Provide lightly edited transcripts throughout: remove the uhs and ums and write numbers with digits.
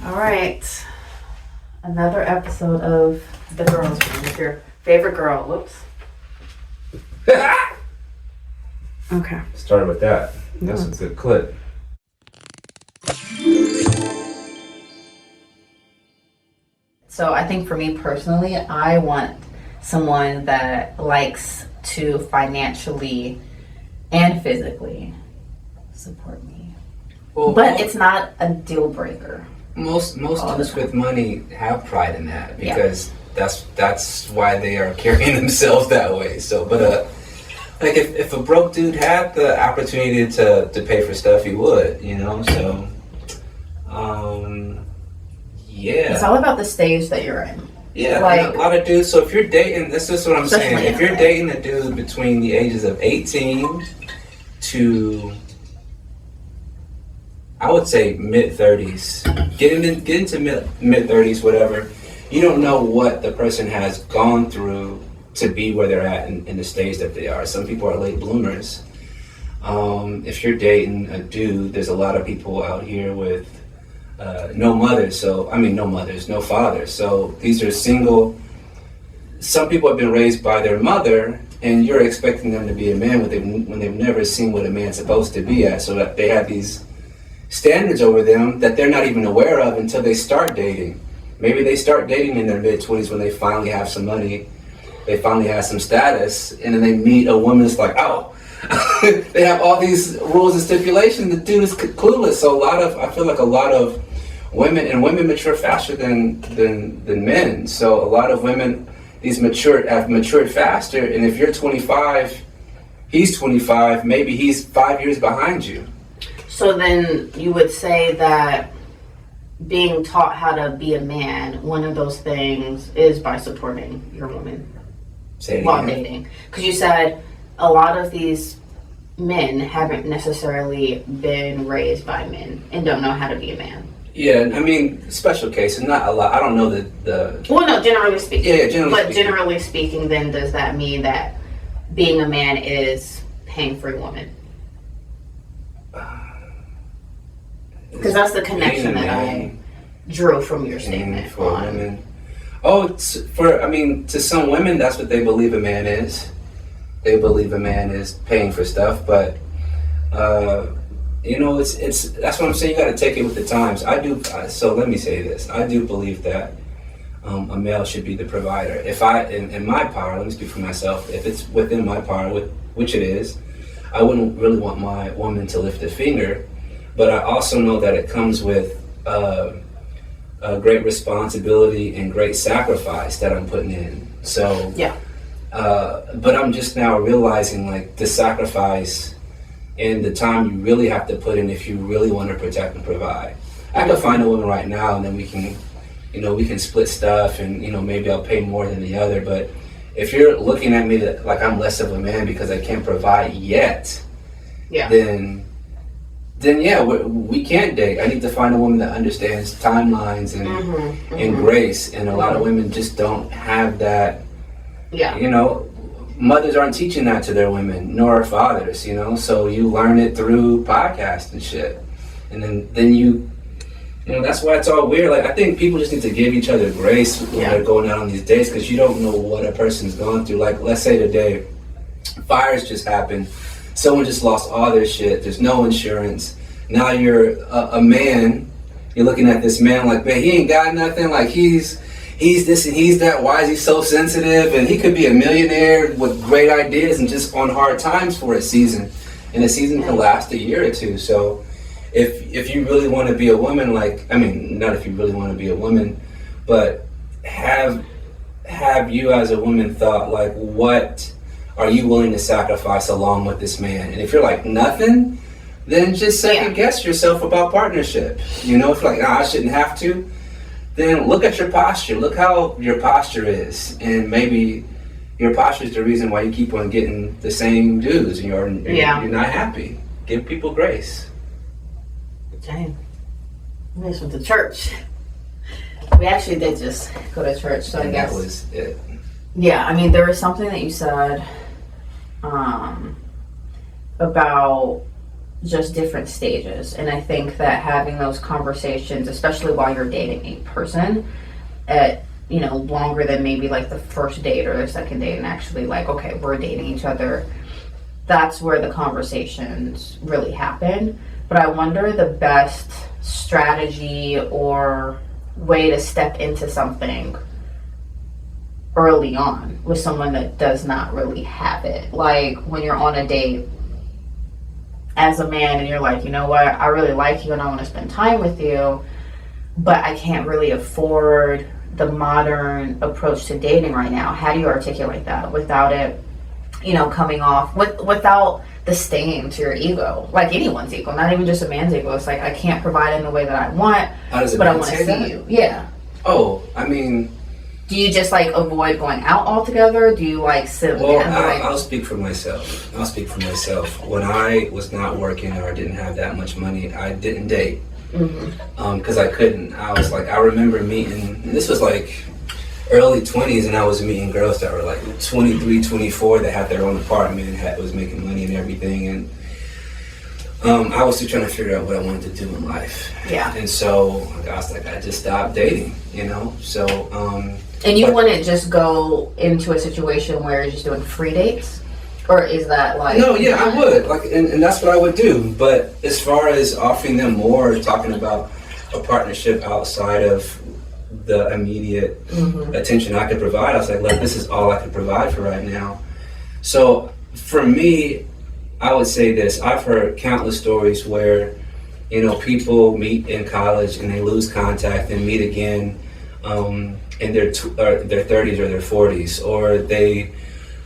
All right. Another episode of The Girls Room with your favorite girl. Whoops. Okay. Started with that. That's a good clip. So I think for me personally, I want someone that likes to financially and physically support me. Well, But it's not a deal breaker. most all the dudes time. with money have pride in that because that's why they are carrying themselves that way. So, but like if a broke dude had the opportunity to pay for stuff, he would, you know. So, yeah. It's all about the stage that you're in. Yeah, Like- and a lot of dudes. So if you're dating, that's just what I'm saying. Especially If you're in LA. dating a dude between the ages of 18 to, I would say mid 30s, get into mid 30s, whatever. You don't know what the person has gone through to be where they're at in the stage that they are. Some people are late bloomers. If you're dating a dude, there's a lot of people out here with no mothers. So no fathers. So these are single. Some people have been raised by their mother, and you're expecting them to be a man when they've never seen what a man's supposed to be at. So that they have these standards over them that they're not even aware of until they start dating. Maybe they start dating in their mid-20s when they finally have some money, they finally have some status, and then they meet a woman that's like, oh, they have all these rules and stipulations. The dude is clueless. So I feel like a lot of women mature faster than men. So a lot of women, have matured faster. And if you're 25, he's 25, maybe he's 5 years behind you. So then you would say that being taught how to be a man, one of those things is by supporting your woman Say it while again. dating. Because you said a lot of these men haven't necessarily been raised by men and don't know how to be a man. Yeah, I mean, special cases, not a lot. I don't know the Well, no, generally speaking. Yeah, generally But speaking. generally speaking, then does that mean that being a man is paying for a woman? Because that's the connection that I drew from your statement. for on- women. To some women, that's what they believe a man is. They believe a man is paying for stuff, but it's that's what I'm saying. You got to take it with the times. So let me say this: I do believe that a male should be the provider. If in my power, let me speak for myself. If it's within my power, which it is, I wouldn't really want my woman to lift a finger. But I also know that it comes with a great responsibility and great sacrifice that I'm putting in. So Yeah. but I'm just now realizing like the sacrifice and the time you really have to put in if you really want to protect and provide. I could find a woman right now and then we can split stuff and maybe I'll pay more than the other. But if you're looking at me like I'm less of a man because I can't provide yet, Yeah. then yeah, we can't date. I need to find a woman that understands timelines and grace. And a lot of women just don't have that. Yeah. Mothers aren't teaching that to their women, nor fathers. So you learn it through podcasts and shit. And then you that's why it's all weird. Like I think people just need to give each other grace when they're going out on these dates because you don't know what a person's gone through. Like let's say today, fires just happened. Someone just lost all their shit. There's no insurance. Now you're a man. You're looking at this man like, man, he ain't got nothing. Like he's this and he's that. Why is he so sensitive? And he could be a millionaire with great ideas and just on hard times for a season. And a season can last a year or two. So if you really want to be a woman, not if you really want to be a woman, but have you as a woman thought like what are you willing to sacrifice along with this man? And if you're like nothing, then just second guess yourself about partnership. If you're like, nah, I shouldn't have to, then look at your posture. Look how your posture is. And maybe your posture is the reason why you keep on getting the same dudes and you're not happy. Give people grace. Dang. We just went to church. We actually did just go to church, so I And guess. that was it. Yeah, I mean, there was something that you said about just different stages. And I think that having those conversations, especially while you're dating a person, at longer than maybe like the first date or the second date, and actually like, okay, we're dating each other, that's where the conversations really happen. But I wonder the best strategy or way to step into something early on with someone that does not really have it. Like when you're on a date as a man and you're like, you know what, I really like you and I want to spend time with you, but I can't really afford the modern approach to dating right now. How do you articulate that without it, coming off without the stain to your ego, like anyone's ego, not even just a man's ego? It's like, I can't provide in the way that I want, but I want to see you. Yeah. Oh, I mean, do you just like avoid going out altogether? Do you like sit? Well, I'll speak for myself. When I was not working or I didn't have that much money, I didn't date. Because I couldn't. I was like, I remember meeting, and this was like early 20s, and I was meeting girls that were like 23, 24 that had their own apartment and was making money and everything. And I was still trying to figure out what I wanted to do in life. Yeah. And so I was like, I just stopped dating, So. And you wouldn't just go into a situation where you're just doing free dates? Or is that like... No, yeah, I would. Like, and that's what I would do. But as far as offering them more, talking about a partnership outside of the immediate attention I could provide, I was like, look, this is all I could provide for right now. So for me, I would say this. I've heard countless stories where, people meet in college and they lose contact and meet again in their 30s or their 40s, or they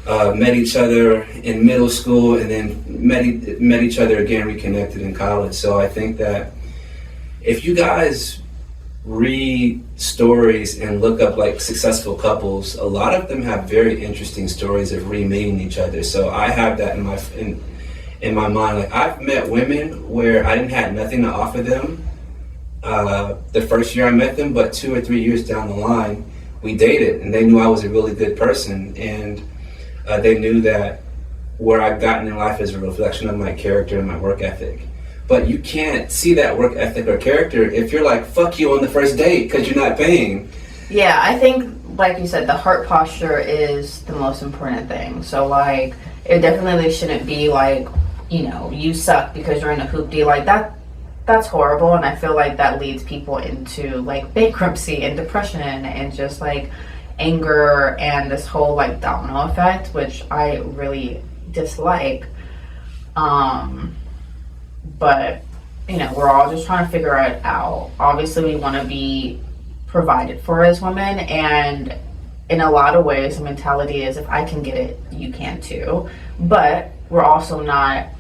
met each other in middle school and then met each other again, reconnected in college. So I think that if you guys read stories and look up like successful couples, a lot of them have very interesting stories of re-meeting each other. So I have that in my mind. Like, I've met women where I didn't have nothing to offer them the first year I met them, but 2 or 3 years down the line, we dated, and they knew I was a really good person, and they knew that where I've gotten in life is a reflection of my character and my work ethic. But you can't see that work ethic or character if you're like, fuck you on the first date because you're not paying. Yeah, I think, like you said, the heart posture is the most important thing. So, like, it definitely shouldn't be like, you suck because you're in a hoopty. Like, that's horrible, and I feel like that leads people into, like, bankruptcy and depression and just, like, anger and this whole, like, domino effect, which I really dislike. But, we're all just trying to figure it out. Obviously, we want to be provided for as women, and in a lot of ways, the mentality is if I can get it, you can too. But we're also not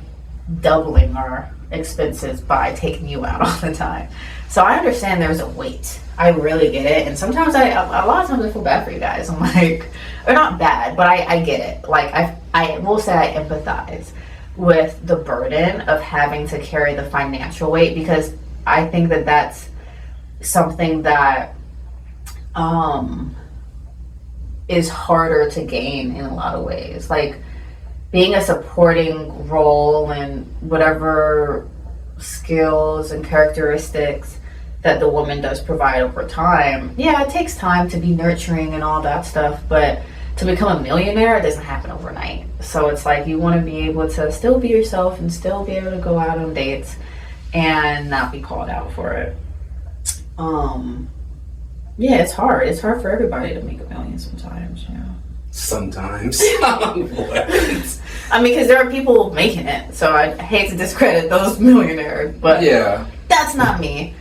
doubling our expenses by taking you out all the time. So I understand there's a weight. I really get it. And sometimes a lot of times I feel bad for you guys. I'm like, or not bad, but I get it. Like, I will say I empathize with the burden of having to carry the financial weight, because I think that that's something that is harder to gain in a lot of ways. Like, being a supporting role and whatever skills and characteristics that the woman does provide over time, yeah, it takes time to be nurturing and all that stuff, but to become a millionaire, it doesn't happen overnight. So it's like, you want to be able to still be yourself and still be able to go out on dates and not be called out for it. Yeah, it's hard. It's hard for everybody to make a million sometimes, Sometimes. I mean, because there are people making it, so I hate to discredit those millionaires, but yeah, that's not me.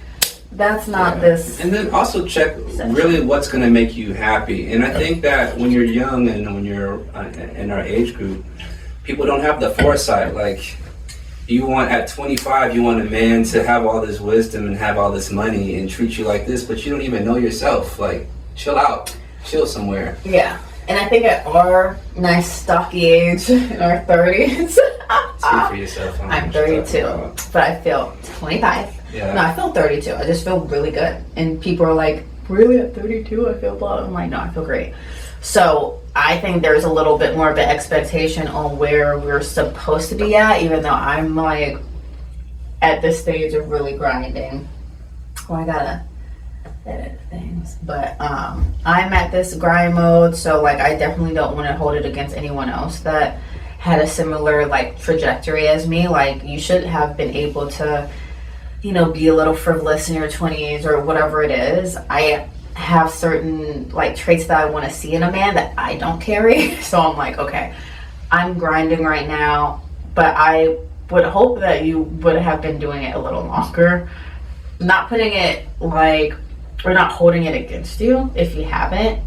That's not this. And then also check really what's going to make you happy. And I think that when you're young and when you're in our age group, people don't have the foresight. Like, at 25, you want a man to have all this wisdom and have all this money and treat you like this, but you don't even know yourself. Like, chill out. Chill somewhere. Yeah. And I think at our nice stocky age, in our 30s, Speak for yourself. I'm 32, but I feel 25. Yeah. No, I feel 32. I just feel really good. And people are like, really, at 32 I feel blah? I'm like, no, I feel great. So I think there's a little bit more of an expectation on where we're supposed to be at, even though I'm like at this stage of really grinding. Well, I gotta edit things, but I'm at this grind mode, so like I definitely don't want to hold it against anyone else that had a similar like trajectory as me. Like, you should have been able to, you know, be a little frivolous in your 20s or whatever it is. I have certain like traits that I want to see in a man that I don't carry. So I'm like, okay, I'm grinding right now, but I would hope that you would have been doing it a little longer. Not putting it like, or not holding it against you if you haven't.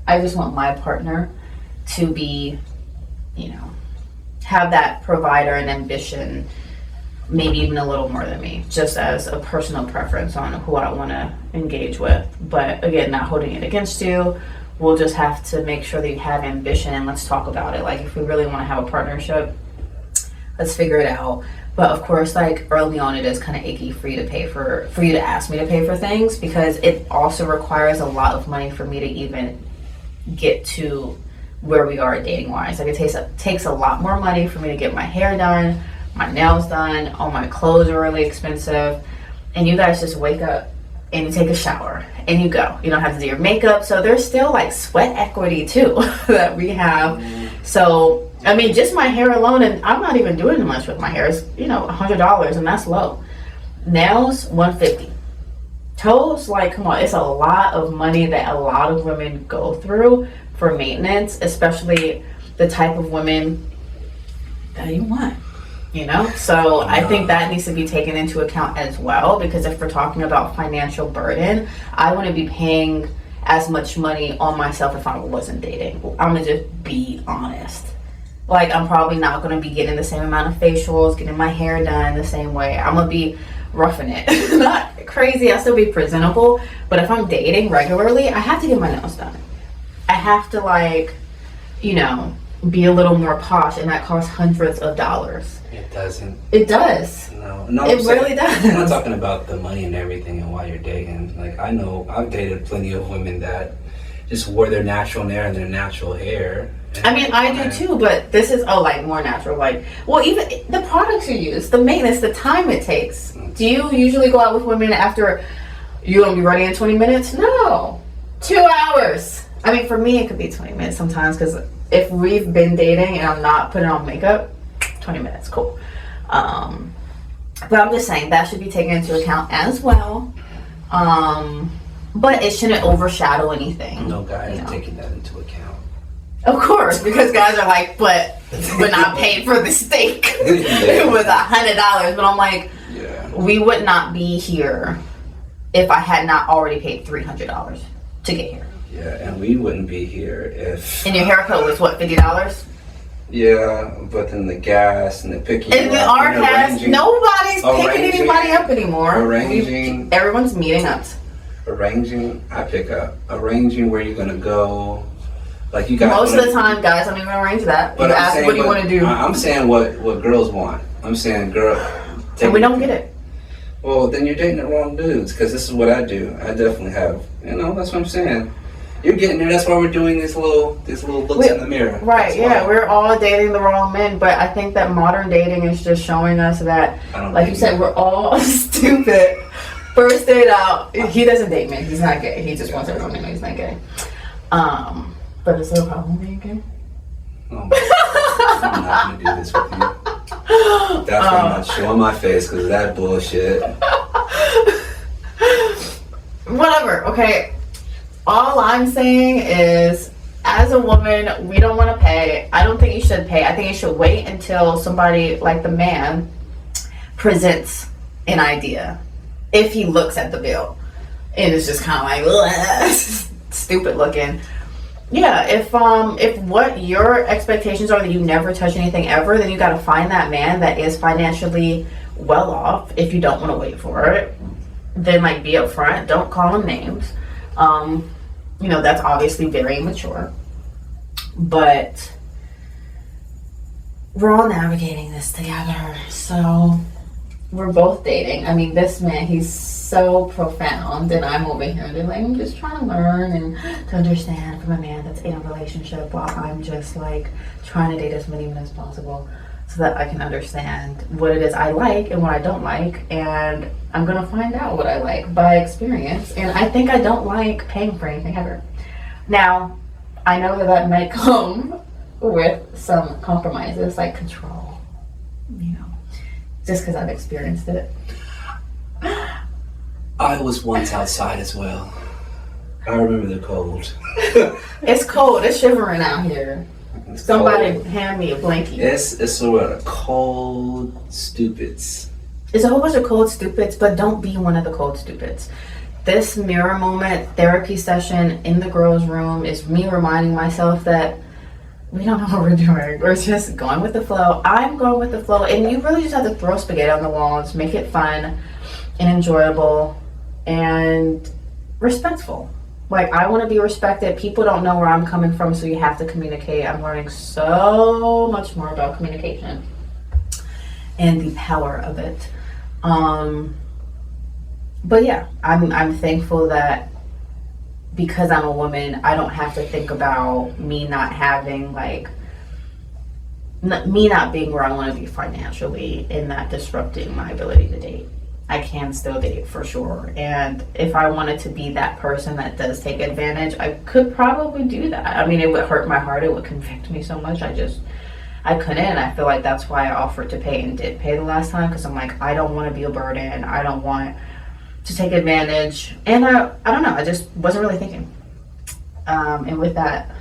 I just want my partner to be, you know, have that provider and ambition, maybe even a little more than me, just as a personal preference on who I want to engage with. But again, not holding it against you. We'll just have to make sure that you have ambition, and let's talk about it. Like, if we really want to have a partnership, let's figure it out. But of course, like early on, it is kind of icky for you to ask me to pay for things, because it also requires a lot of money for me to even get to where we are dating wise. Like, it takes a lot more money for me to get my hair done, my nails done, all my clothes are really expensive, and you guys just wake up and you take a shower and you go. You don't have to do your makeup, so there's still like sweat equity too that we have. So I mean, just my hair alone, and I'm not even doing much with my hair, is, you know, $100, and that's low. Nails, $150. Toes, like, come on, it's a lot of money that a lot of women go through for maintenance, especially the type of women that you want, you know? So I think that needs to be taken into account as well, because if we're talking about financial burden, I want to be paying as much money on myself if I wasn't dating. I'm gonna just be honest. Like, I'm probably not gonna be getting the same amount of facials, getting my hair done the same way. I'm gonna be roughing it. Not crazy, I'll still be presentable, but if I'm dating regularly, I have to get my nails done. I have to, like, you know, be a little more posh, and that costs hundreds of dollars. It doesn't. It does. No, it really does. I'm not talking about the money and everything and why you're dating. Like, I know I've dated plenty of women that just wore their natural hair and their natural hair. I mean, I do too, but this is, like, more natural. Like, well, even the products you use, the maintenance, the time it takes. Do you usually go out with women after you're going to be ready in 20 minutes? No. 2 hours. I mean, for me, it could be 20 minutes sometimes, because if we've been dating and I'm not putting on makeup, 20 minutes, cool. But I'm just saying that should be taken into account as well. But it shouldn't overshadow anything. No guy is taking that into account. Of course, because guys are like, but we're not paid for the steak. It was $100, but I'm like, we would not be here if I had not already paid $300 to get here. Yeah, and we wouldn't be here if... And your haircut was what, $50? Yeah, but then the gas and the picking and up. Our cast, nobody's picking anybody up anymore. Arranging. Everyone's meeting up. Arranging, I pick up. Arranging where you're going to go. Like, you guys most of the time, guys don't even arrange that. But you ask what do you want to do. I'm saying what girls want. I'm saying, girl... And we don't get it. Well, then you're dating the wrong dudes, because this is what I do. I definitely have. You know, that's what I'm saying. You're getting there. That's why we're doing these little looks in the mirror. Right, yeah. We're all dating the wrong men, but I think that modern dating is just showing us that, like you said, we're all stupid. First date out, he doesn't date men. He's not gay. He just wants everyone to know he's not gay. But is there a problem being gay? Oh, I'm not going to do this with you. That's why I'm not showing my face, because of that bullshit. Whatever, okay. All I'm saying is, as a woman, we don't want to pay. I don't think you should pay. I think you should wait until somebody, like the man, presents an idea. If he looks at the bill. And it's just kind of like, stupid looking. Yeah, if what your expectations are that you never touch anything ever, then you got to find that man that is financially well off. If you don't want to wait for it, then, like, be upfront. Don't call him names. You know, that's obviously very immature. But we're all navigating this together. So we're both dating. I mean, this man, he's so profound, and I'm over here like, I'm just trying to learn and to understand from a man that's in a relationship, while I'm just like trying to date as many men as possible. so that I can understand what it is I like and what I don't like, and I'm gonna find out what I like by experience. And I think I don't like paying for anything ever. Now, I know that might come with some compromises, like control, just because I've experienced it. I was once outside as well. I remember the cold. It's cold. It's shivering out here. It's Somebody cold. hand me a blanket. It's sort of cold stupids. It's a whole bunch of cold stupids, but don't be one of the cold stupids. This mirror moment therapy session in the girls' room is me reminding myself that we don't know what we're doing. We're just going with the flow. I'm going with the flow, and you really just have to throw spaghetti on the walls, make it fun and enjoyable and respectful. Like, I want to be respected. People don't know where I'm coming from, so you have to communicate. I'm learning so much more about communication and the power of it. But yeah, I'm thankful that because I'm a woman, I don't have to think about me not having, like, me not being where I want to be financially and that disrupting my ability to date. I can still date for sure. And if I wanted to be that person that does take advantage, I could probably do that. I mean, it would hurt my heart. It would convict me so much. I couldn't. And I feel like that's why I offered to pay and did pay the last time, because I'm like, I don't want to be a burden. I don't want to take advantage. And I don't know. I just wasn't really thinking. And with that,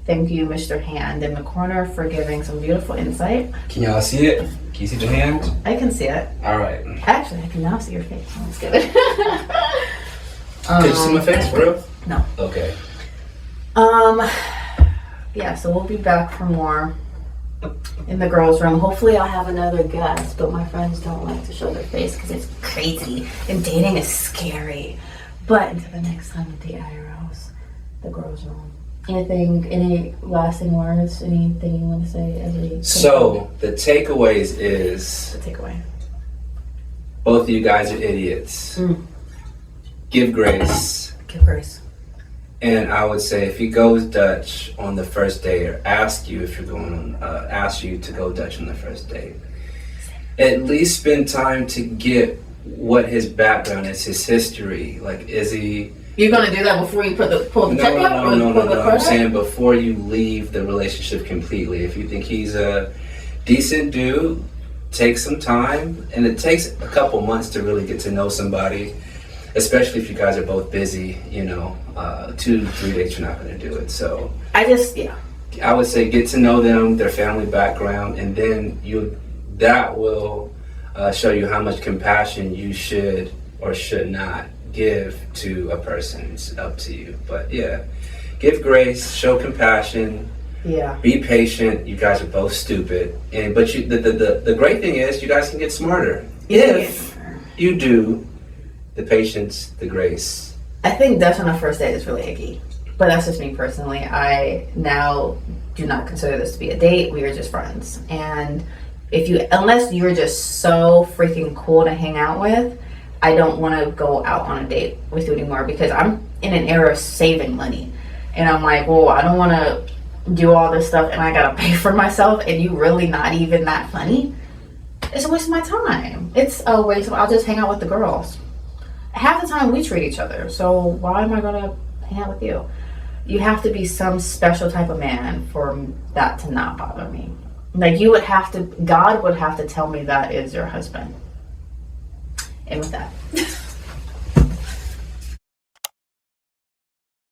thank you, Mr. Hand in the corner, for giving some beautiful insight. Can y'all see it? Can you see the hand? I can see it. All right. Actually, I can now see your face. Let's get it. Can you see my face, bro? No. Okay. Yeah, so we'll be back for more in the girls' room. Hopefully I'll have another guest, but my friends don't like to show their face because it's crazy and dating is scary. But until the next time with the IRLs, the girls' room. Any lasting words? Anything you want to say as we So the takeaways is the takeaway? both of you guys are idiots. Give grace. Give grace. And I would say if he goes Dutch on the first date, or ask you if you're going on, ask you to go Dutch on the first date, at least spend time to get what his background is, his history. Like, is he? You're gonna do that before you pull the check up? No. I'm saying before you leave the relationship completely. If you think he's a decent dude, take some time, and it takes a couple months to really get to know somebody. Especially if you guys are both busy, 2 to 3 days you're not going to do it. So I would say get to know them, their family background, and then that will show you how much compassion you should or should not give to a person. It's up to you. But yeah, give grace, show compassion, be patient. You guys are both stupid, but the great thing is you guys can get smarter if you do. The patience, the grace. I think Dutch on a first date is really icky. But that's just me personally. I now do not consider this to be a date. We are just friends. And unless you're just so freaking cool to hang out with, I don't want to go out on a date with you anymore, because I'm in an era of saving money. And I'm like, well, I don't want to do all this stuff and I got to pay for myself, and you really not even that funny. It's a waste of my time. It's a waste I'll just hang out with the girls. Half the time we treat each other, so why am I gonna hang out with you? You have to be some special type of man for that to not bother me. Like, God would have to tell me that is your husband. And with that.